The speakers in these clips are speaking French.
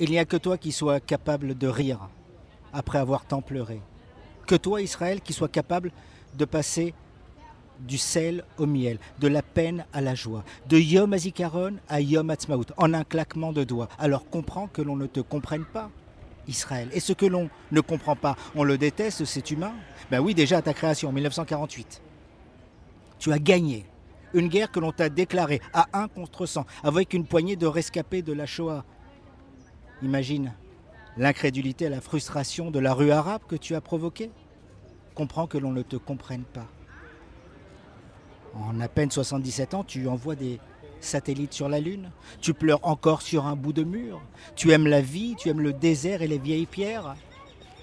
Il n'y a que toi qui sois capable de rire après avoir tant pleuré. Que toi, Israël, qui sois capable de passer du sel au miel, de la peine à la joie, de Yom Hazikaron à Yom Ha'atzmaut, en un claquement de doigts. Alors comprends que l'on ne te comprenne pas, Israël. Et ce que l'on ne comprend pas, on le déteste, c'est humain. Ben oui, déjà à ta création, en 1948. Tu as gagné une guerre que l'on t'a déclarée à 1 contre 100, avec une poignée de rescapés de la Shoah. Imagine l'incrédulité et la frustration de la rue arabe que tu as provoquée. Comprends que l'on ne te comprenne pas. En à peine 77 ans, tu envoies des satellites sur la Lune. Tu pleures encore sur un bout de mur. Tu aimes la vie, tu aimes le désert et les vieilles pierres.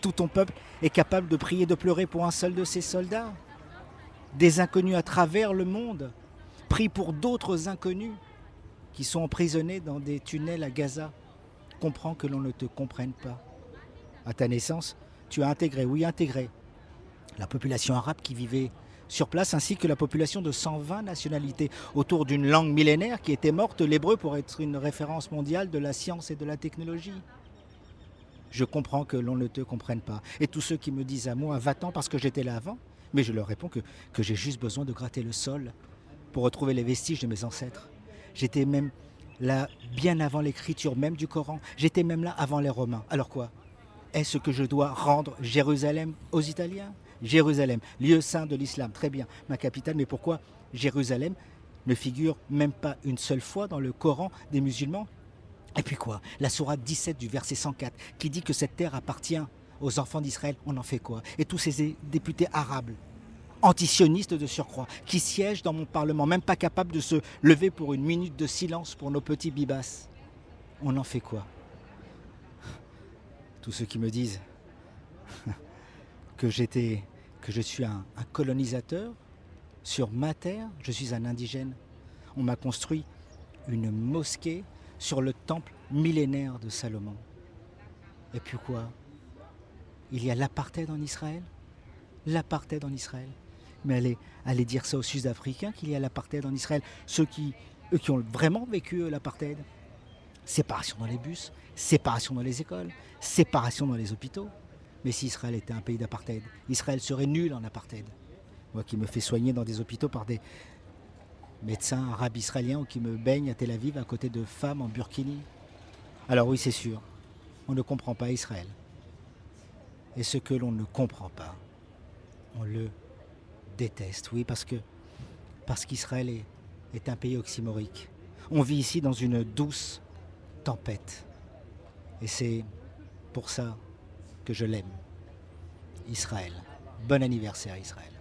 Tout ton peuple est capable de prier, de pleurer pour un seul de ses soldats. Des inconnus à travers le monde prient pour d'autres inconnus qui sont emprisonnés dans des tunnels à Gaza. Comprends que l'on ne te comprenne pas. À ta naissance, tu as intégré, oui intégré, la population arabe qui vivait sur place, ainsi que la population de 120 nationalités, autour d'une langue millénaire qui était morte, l'hébreu, pour être une référence mondiale de la science et de la technologie. Je comprends que l'on ne te comprenne pas. Et tous ceux qui me disent à moi, va-t'en parce que j'étais là avant, mais je leur réponds que j'ai juste besoin de gratter le sol pour retrouver les vestiges de mes ancêtres. J'étais même là bien avant l'écriture même du Coran. J'étais même là avant les Romains. Alors quoi? Est-ce que je dois rendre Jérusalem aux Italiens? Jérusalem, lieu saint de l'islam, très bien, ma capitale, mais pourquoi Jérusalem ne figure même pas une seule fois dans le Coran des musulmans? Et puis quoi? La sourate 17 du verset 104 qui dit que cette terre appartient aux enfants d'Israël, on en fait quoi? Et tous ces députés arabes, antisionistes de surcroît, qui siègent dans mon parlement, même pas capables de se lever pour une minute de silence pour nos petits bibas, on en fait quoi? Tous ceux qui me disent que je suis un colonisateur sur ma terre, je suis un indigène. On m'a construit une mosquée sur le temple millénaire de Salomon. Et puis quoi? Il y a l'apartheid en Israël? L'apartheid en Israël. Mais allez dire ça aux Sud-Africains qu'il y a l'apartheid en Israël. Eux qui ont vraiment vécu l'apartheid. Séparation dans les bus, séparation dans les écoles, séparation dans les hôpitaux. Mais si Israël était un pays d'apartheid, Israël serait nul en apartheid. Moi qui me fais soigner dans des hôpitaux par des médecins arabes israéliens ou qui me baignent à Tel Aviv à côté de femmes en burkini. Alors oui, c'est sûr, on ne comprend pas Israël. Et ce que l'on ne comprend pas, on le déteste. Oui, parce qu'Israël est un pays oxymorique. On vit ici dans une douce tempête. Et c'est pour ça que je l'aime. Israël. Bon anniversaire Israël.